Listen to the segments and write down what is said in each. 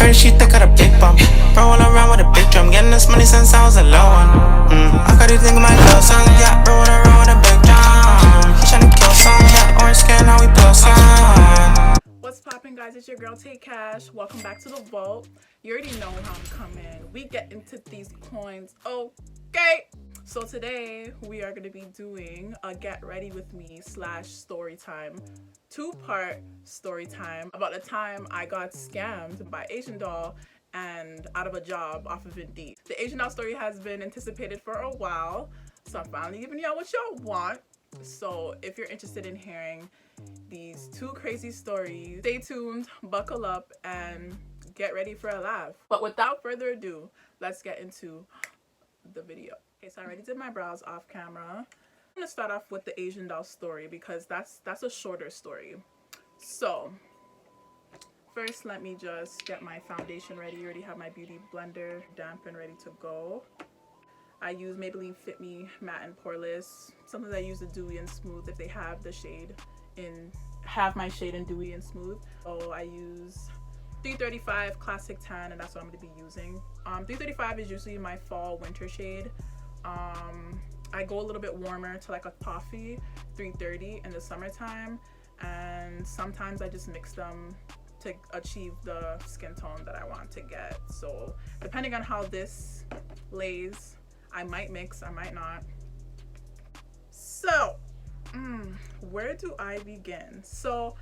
her, she think of the big bump. Roll around with a big drum, getting this money since I was a low one. I got you think of my love song, yeah. Roll around with a big drum. He tryna kill some, yeah. Orange skin, how we blow some. What's poppin', guys? It's your girl Taecashhh. Welcome back to the vault. You already know how I'm coming. We get into these coins, okay? So today we are gonna be doing a get ready with me / story time, 2-part story time about the time I got scammed by Asian doll and out of a job off of Indeed. The Asian doll story has been anticipated for a while, so I'm finally giving y'all what y'all want. So if you're interested in hearing these 2 crazy stories, stay tuned, buckle up, and get ready for a laugh. But without further ado, let's get into the video. Okay, so I already did my brows off camera. I'm gonna start off with the Asian doll story because that's a shorter story. So first, let me just get my foundation ready. You already have my beauty blender damp and ready to go. I use Maybelline Fit Me Matte and Poreless. Sometimes I use the Dewy and Smooth if they have the shade in, my shade in Dewy and Smooth. So I use 335 Classic Tan, and that's what I'm going to be using. 335 is usually my fall winter shade. I go a little bit warmer to like a toffee 330 in the summertime, and sometimes I just mix them to achieve the skin tone that I want to get. So depending on how this lays, I might mix, I might not. So where do I begin? So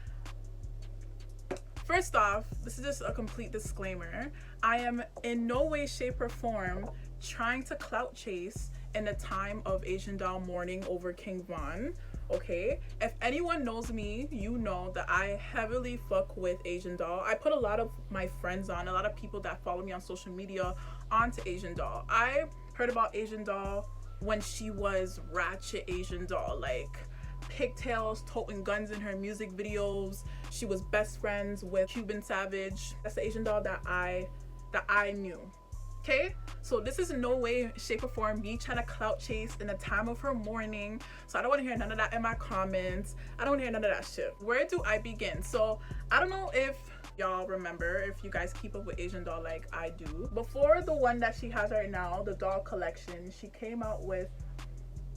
first off, this is just a complete disclaimer. I am in no way, shape, or form trying to clout chase in the time of Asian doll mourning over King Von. Okay, if anyone knows me, you know that I heavily fuck with Asian doll. I put a lot of my friends on, a lot of people that follow me on social media onto Asian doll. I heard about Asian doll when she was ratchet Asian doll, like pigtails, toting guns in her music videos. She was best friends with Cuban Savage. That's the Asian doll that I knew. Okay, so this is in no way, shape, or form me trying to clout chase in the time of her mourning. So I don't want to hear none of that in my comments. I don't want to hear none of that shit. Where do I begin? So I don't know if y'all remember, if you guys keep up with Asian doll like I do. Before the one that she has right now, the doll collection, she came out with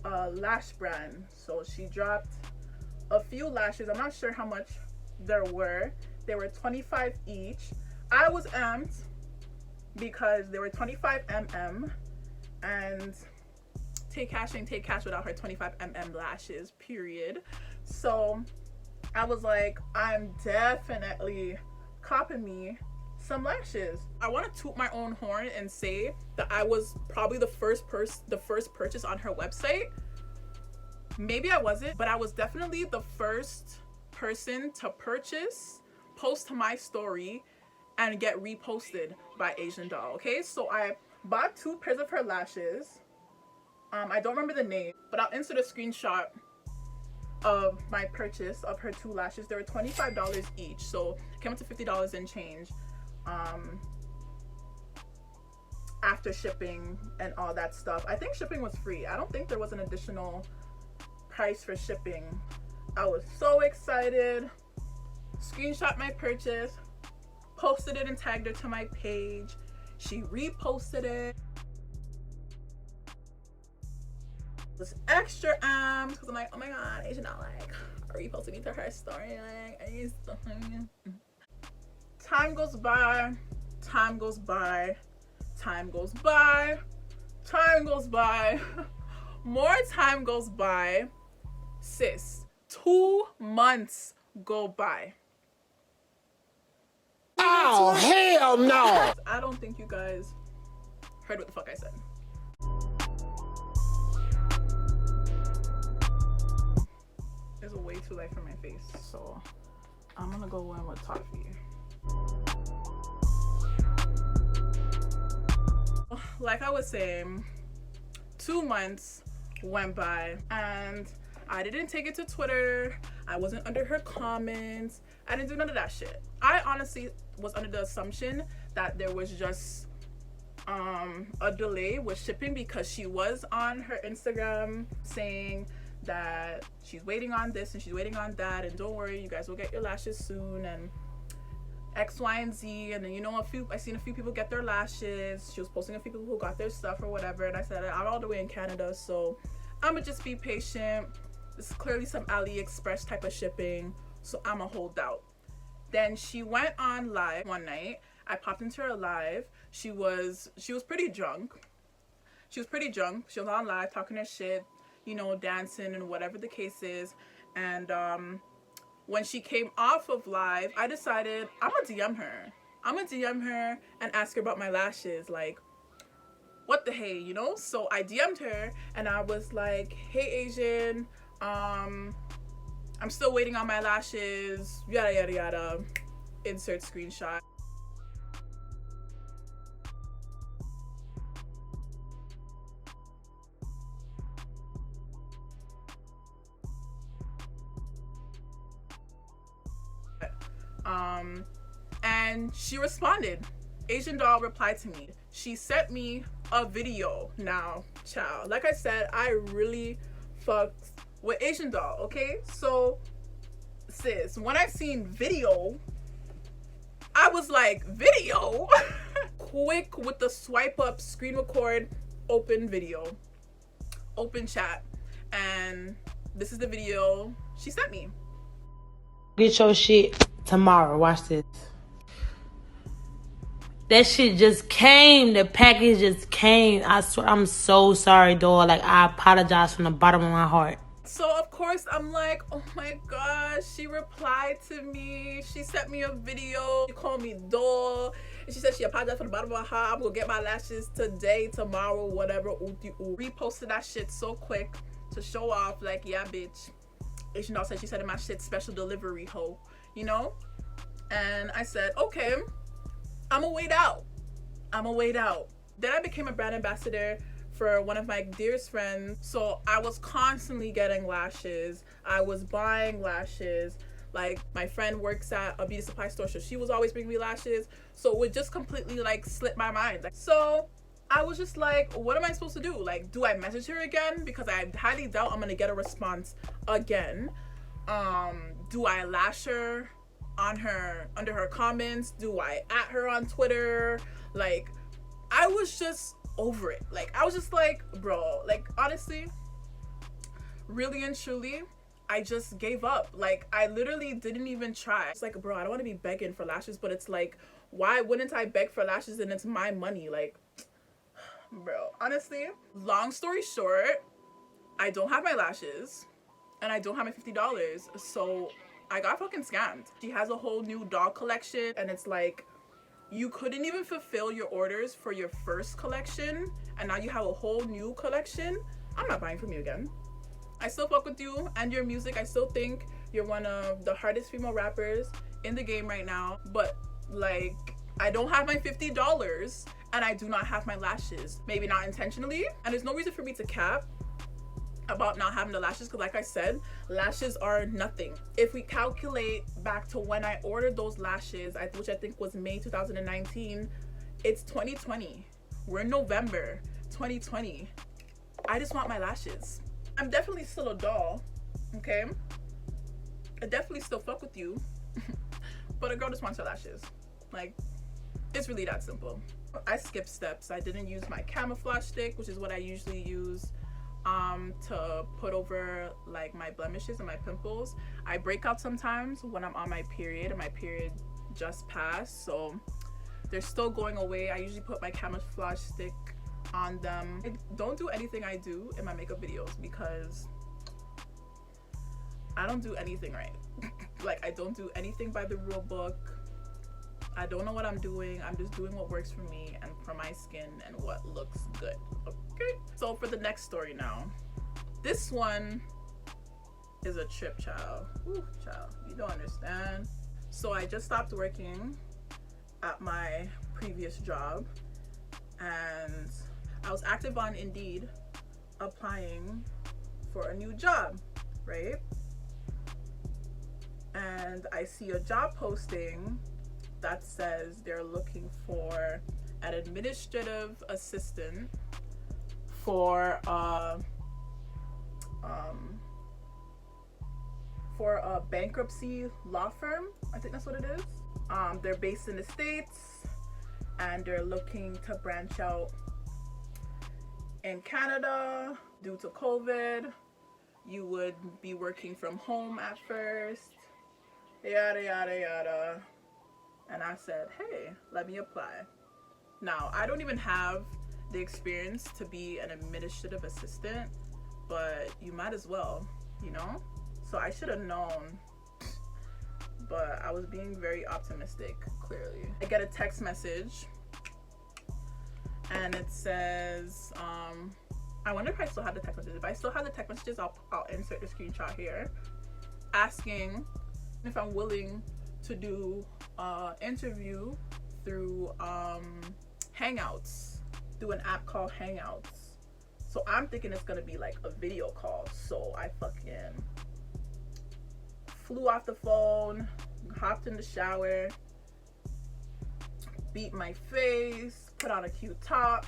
a lash brand. So she dropped a few lashes. I'm not sure how much there were. They were 25 each. I was amped because they were 25 mm, and Taecashhh ain't Taecashhhh without her 25 mm lashes, period. So I was like, I'm definitely copping me some lashes. I want to toot my own horn and say that I was probably the first purchase on her website. Maybe I wasn't, but I was definitely the first person to purchase, post to my story, and get reposted by Asian doll. Okay, so I bought 2 pairs of her lashes. I don't remember the name, but I'll insert a screenshot of my purchase of her 2 lashes. They were $25 each, so it came up to $50 and change after shipping and all that stuff. I think shipping was free. I don't think there was an additional price for shipping. I was so excited. Screenshot my purchase, posted it and tagged her to my page. She reposted it. It was extra amped because I'm like, oh my god, Asian doll like reposted me to her story. Like, are you still time goes by, time goes by, time goes by, time goes by. More time goes by. Sis, 2 months go by. Oh, hell no! I don't think you guys heard what the fuck I said. It's way too light for my face, so I'm gonna go in with toffee. Like I was saying, 2 months went by and I didn't take it to Twitter. I wasn't under her comments. I didn't do none of that shit. I honestly was under the assumption that there was just a delay with shipping because she was on her Instagram saying that she's waiting on this and she's waiting on that, and don't worry, you guys will get your lashes soon. And X, Y, and Z. And then, you know, I seen a few people get their lashes. She was posting a few people who got their stuff or whatever. And I said, I'm all the way in Canada, so I'ma just be patient. This is clearly some AliExpress type of shipping, so I'ma hold out. Then she went on live one night. I popped into her live. She was pretty drunk. She was on live talking her shit, you know, dancing and whatever the case is. And when she came off of live, I decided I'm gonna DM her. I'm gonna DM her and ask her about my lashes. Like, what the hey, you know? So I DM'd her and I was like, hey Asian, I'm still waiting on my lashes, yada yada yada. Insert screenshot. And she responded. Asian doll replied to me. She sent me a video. Now, child, like I said, I really fucked with Asian doll, okay? So, sis, when I seen video, I was like, video? Quick with the swipe up, screen record, open video, open chat. And this is the video she sent me. Get your shit tomorrow. Watch this. That shit just came. The package just came. I swear, I'm so sorry, dog. Like, I apologize from the bottom of my heart. So, of course, I'm like, oh my gosh, she replied to me. She sent me a video. She called me doll. And she said she apologized from the bottom of her heart. I'm gonna get my lashes today, tomorrow, whatever. Reposted that shit so quick to show off, like, yeah, bitch. Asian doll said she said in my shit special delivery, ho. You know? And I said, okay, I'ma wait out. Then I became a brand ambassador for one of my dearest friends. So I was constantly getting lashes. I was buying lashes. Like, my friend works at a beauty supply store, so she was always bringing me lashes. So it would just completely like slip my mind. So I was just like, what am I supposed to do? Like, do I message her again? Because I highly doubt I'm gonna get a response again. Do I lash her under her comments? Do I at her on Twitter? Like, I was just over it. Like, I was just like, bro, like, honestly, really and truly, I just gave up. Like, I literally didn't even try. It's like, bro, I don't want to be begging for lashes, but it's like, why wouldn't I beg for lashes and it's my money? Like, bro, honestly, long story short, I don't have my lashes and I don't have my $50. So I got fucking scammed. She has a whole new doll collection and it's like, you couldn't even fulfill your orders for your first collection and now you have a whole new collection. I'm not buying from you again. I still fuck with you and your music. I still think you're one of the hardest female rappers in the game right now. But like, I don't have my $50 and I do not have my lashes. Maybe not intentionally. And there's no reason for me to cap about not having the lashes because like I said, lashes are nothing. If we calculate back to when I ordered those lashes, which I think was May 2019, it's 2020. We're in November 2020. I just want my lashes. I'm definitely still a doll, okay? I definitely still fuck with you, but a girl just wants her lashes. Like, it's really that simple. I skipped steps. I didn't use my camouflage stick, which is what I usually use to put over like my blemishes and my pimples. I break out sometimes when I'm on my period and my period just passed, so they're still going away. I usually put my camouflage stick on them. I don't do anything I do in my makeup videos because I don't do anything right. Like, I don't do anything by the rule book. I don't know what I'm doing. I'm just doing what works for me and for my skin and what looks good. Okay, so for the next story now, this one is a trip, child. Ooh, child, you don't understand. So I just stopped working at my previous job and I was active on Indeed applying for a new job, right? And I see a job posting that says they're looking for an administrative assistant for a bankruptcy law firm. I think that's what it is. They're based in the States and they're looking to branch out in Canada due to COVID. You would be working from home at first, yada yada yada. And I said, hey, let me apply. Now, I don't even have the experience to be an administrative assistant, but you might as well, you know? So I should have known, but I was being very optimistic, clearly. I get a text message and it says, I wonder if I still have the text messages. If I still have the text messages, I'll insert the screenshot here, asking if I'm willing to do an interview through Hangouts, through an app called Hangouts. So I'm thinking it's gonna be like a video call. So I fucking flew off the phone, hopped in the shower, beat my face, put on a cute top,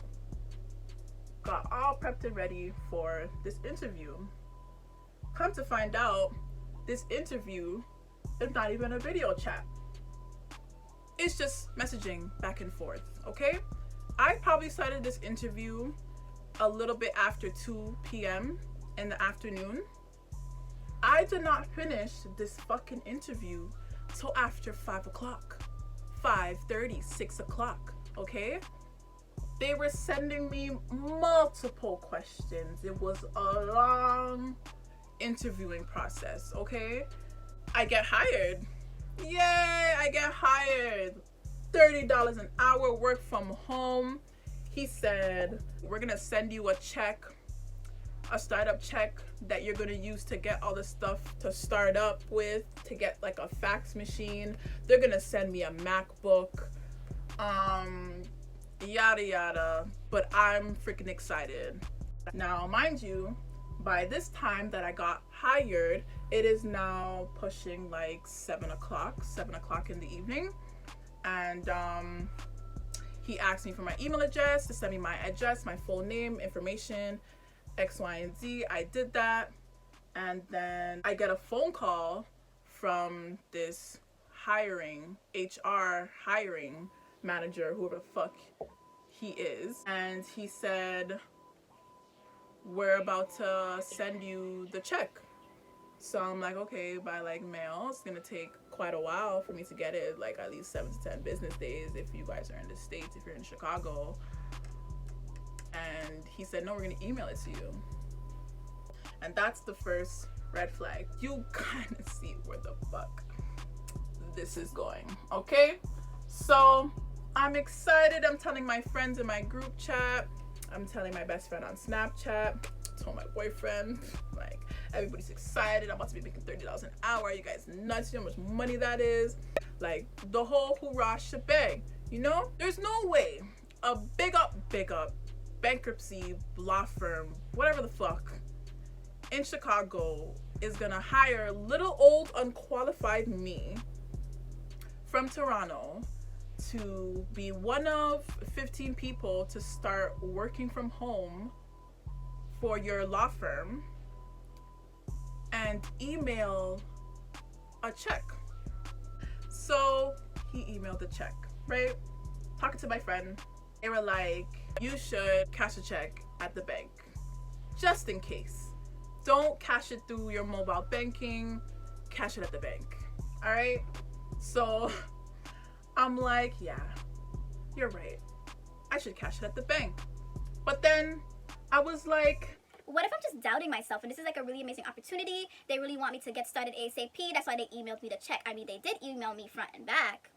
got all prepped and ready for this interview. Come to find out, this interview is not even a video chat. It's just messaging back and forth, okay? I probably started this interview a little bit after 2 p.m. in the afternoon. I did not finish this fucking interview till after 5 o'clock, 5:30, 6 o'clock, okay? They were sending me multiple questions. It was a long interviewing process, okay? I get hired. Yay, I get hired. $30 an hour, work from home. He said, we're gonna send you a check, a startup check that you're gonna use to get all the stuff to start up with, to get like a fax machine. They're gonna send me a MacBook, yada yada. But I'm freaking excited. Now, mind you, by this time that I got hired, it is now pushing like 7 o'clock in the evening. And he asked me for my email address, to send me my address, my full name, information, X, Y, and Z. I did that. And then I get a phone call from this HR hiring manager, whoever the fuck he is. And he said, we're about to send you the check. So I'm like, okay, by like mail. It's gonna take quite a while for me to get it, like at least 7 to 10 business days if you guys are in the States, if you're in Chicago. And he said, no, we're gonna email it to you. And that's the first red flag. You kind of see where the fuck this is going, okay? So I'm excited. I'm telling my friends in my group chat. I'm telling my best friend on Snapchat. Told my boyfriend, like, everybody's excited. I'm about to be making $30 an hour. You guys nuts? You know how much money that is? Like, the whole hoorah shebang, you know? There's no way a big up bankruptcy law firm, whatever the fuck, in Chicago is gonna hire little old unqualified me from Toronto to be one of 15 people to start working from home for your law firm and email a check. So he emailed the check, right? Talking to my friend, they were like, you should cash a check at the bank, just in case. Don't cash it through your mobile banking, cash it at the bank, all right? So I'm like, yeah, you're right. I should cash it at the bank. But then I was like, what if I'm just doubting myself and this is like a really amazing opportunity? They really want me to get started ASAP. That's why they emailed me the check. I mean, they did email me front and back.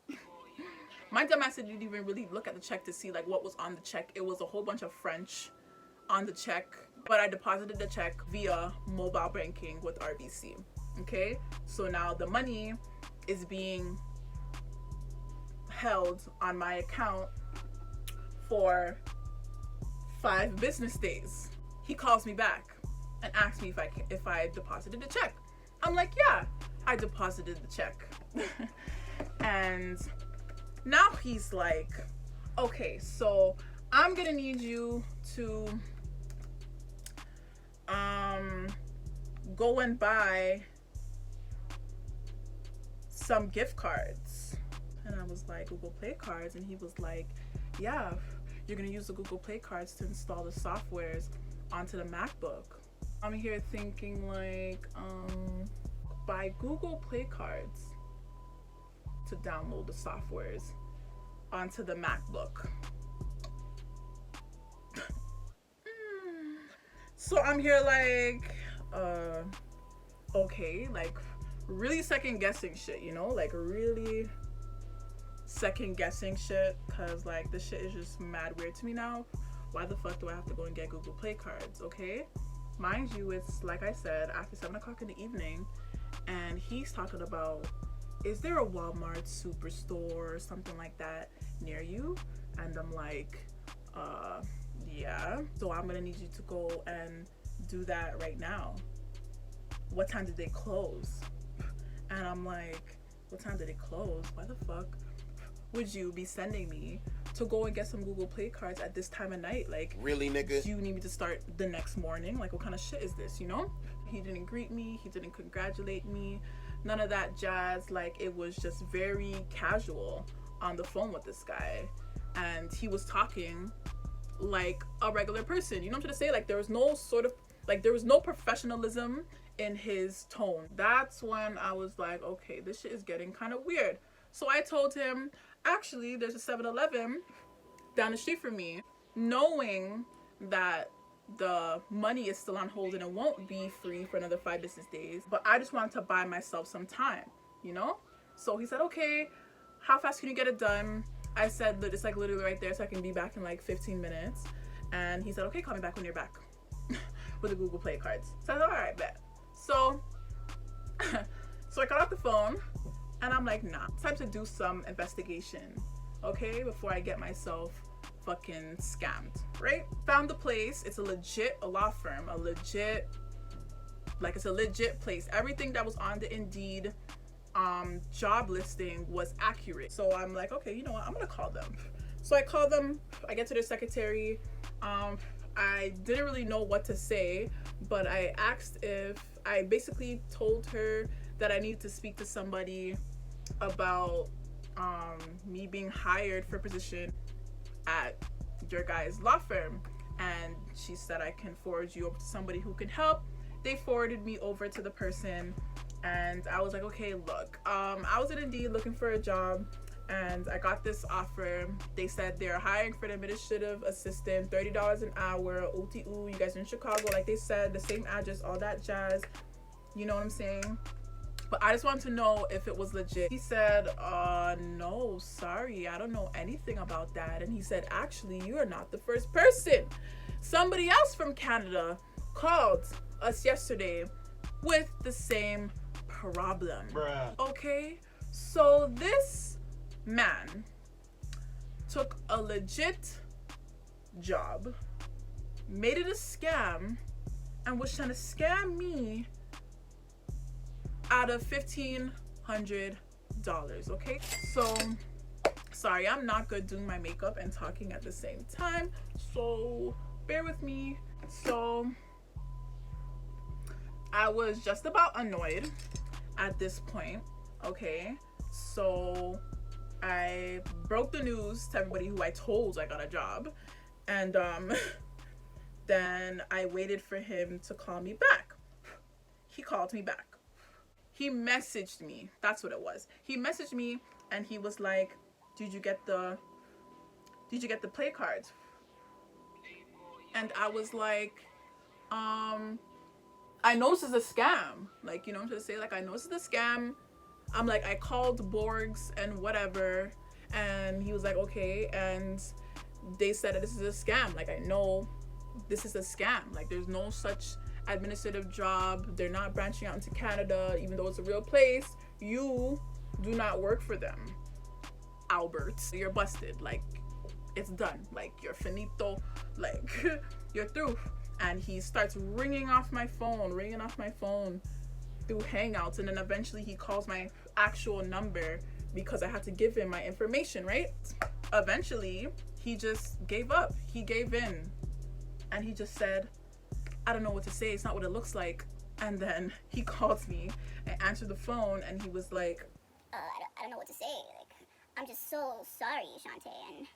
My dumbass didn't even really look at the check to see like what was on the check. It was a whole bunch of French on the check, but I deposited the check via mobile banking with RBC. Okay, so now the money is being held on my account for 5 business days. He calls me back and asks me if I deposited the check. I'm like, yeah, I deposited the check. And now he's like, okay, so I'm gonna need you to go and buy some gift cards. And I was like, Google Play Cards. And he was like, yeah, you're gonna use the Google Play Cards to install the softwares onto the MacBook. I'm here thinking like, buy Google Play Cards to download the softwares onto the MacBook. So I'm here like, okay, like really second guessing shit, you know, like really second guessing shit, cause like this shit is just mad weird to me now. Why the fuck do I have to go and get Google Play Cards? Okay, mind you, it's like I said, after 7 o'clock in the evening, and he's talking about, is there a Walmart Superstore or something like that near you? And I'm like, yeah, so I'm gonna need you to go and do that right now. What time did they close? And I'm like, what time did it close? Why the fuck would you be sending me to go and get some Google Play Cards at this time of night? Like, really, nigga? Do you need me to start the next morning? Like, what kind of shit is this, you know? He didn't greet me, he didn't congratulate me, none of that jazz. Like, it was just very casual on the phone with this guy, and he was talking like a regular person, you know what I'm trying to say? Like, there was no sort of, like, there was no professionalism in his tone. That's when I was like, okay, this shit is getting kind of weird. So I told him, actually, there's a 7-Eleven down the street from me, knowing that the money is still on hold and it won't be free for another 5 business days, but I just wanted to buy myself some time, you know? So he said, okay, how fast can you get it done? I said, it's like literally right there, so I can be back in like 15 minutes. And he said, okay, call me back when you're back with the Google Play Cards. So I said, all right, bet. So I got off the phone and I'm like, nah, it's time to do some investigation, okay, before I get myself fucking scammed, right? Found the place. It's a law firm, it's a legit place. Everything that was on the Indeed job listing was accurate. So I'm like, okay, you know what, I'm gonna call them. So I call them, I get to their secretary. I didn't really know what to say, but I basically told her that I needed to speak to somebody about me being hired for a position at your guys' law firm, and she said I can forward you over to somebody who can help. They forwarded me over to the person, and I was like, okay, look, I was in Indeed looking for a job, and I got this offer. They said they're hiring for an administrative assistant, $30 an hour, OTU, you guys are in Chicago, like they said, the same address, all that jazz, you know what I'm saying? But I just wanted to know if it was legit. He said, no, sorry, I don't know anything about that. And he said, actually, you are not the first person. Somebody else from Canada called us yesterday with the same problem. Bruh. Okay, so this man took a legit job, made it a scam, and was trying to scam me out of $1,500. Okay, so sorry, I'm not good doing my makeup and talking at the same time, so bear with me. So I was just about annoyed at this point. Okay, so I broke the news to everybody who I told I got a job, and then I waited for him to call me back. He called me back. He messaged me. That's what it was. He messaged me and he was like, did you get the play cards? And I was like, I know this is a scam. Like, you know what I'm trying to say? Like, I know this is a scam. I'm like, I called Borgs and whatever. And he was like, okay. And they said that this is a scam. Like, I know this is a scam. Like, there's no such administrative job. They're not branching out into Canada, even though it's a real place. You do not work for them, Albert. You're busted. Like, it's done. Like, you're finito. Like, you're through. And he starts ringing off my phone through Hangouts, and then eventually he calls my actual number because I had to give him my information, right? Eventually he just gave up. He gave in, and he just said, I don't know what to say, it's not what it looks like. And then he called me. I answered the phone and he was like, I don't know what to say. Like, I'm just so sorry, Chaunté, and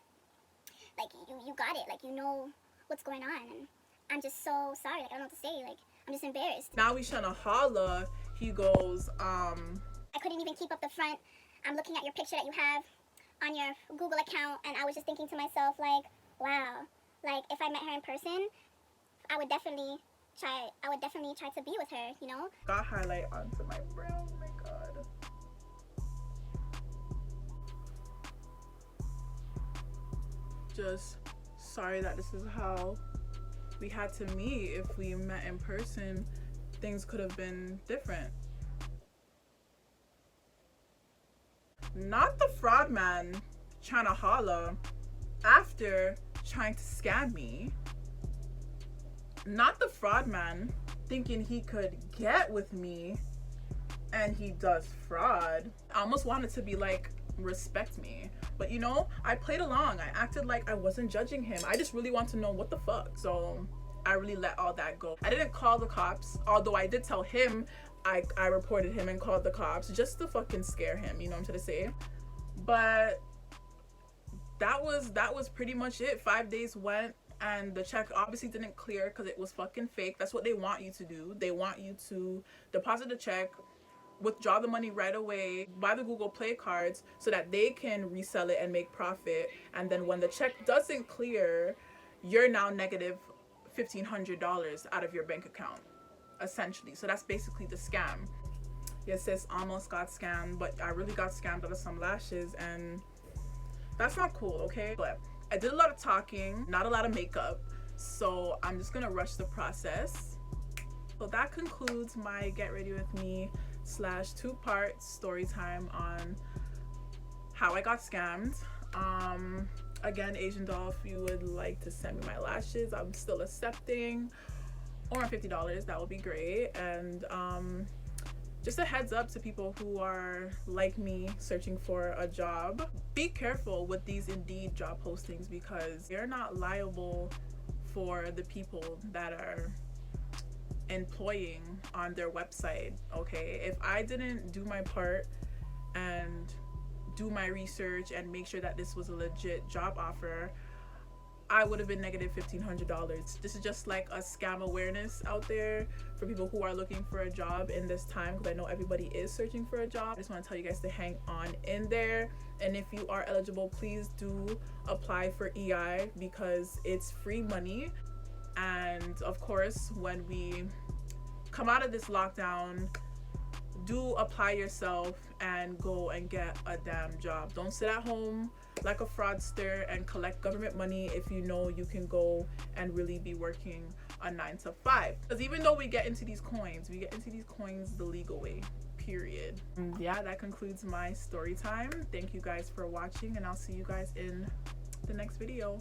like you got it, like you know what's going on, and I'm just so sorry, like I don't know what to say, like I'm just embarrassed. Now we trying to holla. He goes, I couldn't even keep up the front. I'm looking at your picture that you have on your Google account, and I was just thinking to myself, like, wow, like if I met her in person, I would definitely try to be with her, you know? got highlight onto my brow. Oh my god. Just sorry that this is how we had to meet. If we met in person, things could have been different. Not the fraud man trying to holla after trying to scam me. Not the fraud man thinking he could get with me and he does fraud. I almost wanted to be like, respect me. But you know, I played along. I acted like I wasn't judging him. I just really want to know what the fuck. So I really let all that go. I didn't call the cops, although I did tell him I reported him and called the cops just to fucking scare him, you know what I'm trying to say? But that was pretty much it. 5 days went and the check obviously didn't clear because it was fucking fake. That's what they want you to do. They want you to deposit the check, withdraw the money right away, buy the Google Play cards so that they can resell it and make profit. And then when the check doesn't clear, you're now negative $1,500 out of your bank account, essentially. So that's basically the scam. Yes, sis, almost got scammed, but I really got scammed out of some lashes, and that's not cool, okay? But I did a lot of talking, not a lot of makeup, so I'm just gonna rush the process. So that concludes my Get Ready With Me / 2-part story time on how I got scammed. Again, Asian doll, if you would like to send me my lashes, I'm still accepting, or $50, that would be great. And just a heads up to people who are like me searching for a job, be careful with these Indeed job postings because you're not liable for the people that are employing on their website, okay? If I didn't do my part and do my research and make sure that this was a legit job offer, I would have been negative $1,500. This is just like a scam awareness out there for people who are looking for a job in this time, because I know everybody is searching for a job. I just want to tell you guys to hang on in there, and if you are eligible, please do apply for EI because it's free money. And of course, when we come out of this lockdown, do apply yourself and go and get a damn job. Don't sit at home like a fraudster and collect government money if you know you can go and really be working a 9 to 5. Because even though we get into these coins, the legal way, period. Yeah, that concludes my story time. Thank you guys for watching, and I'll see you guys in the next video.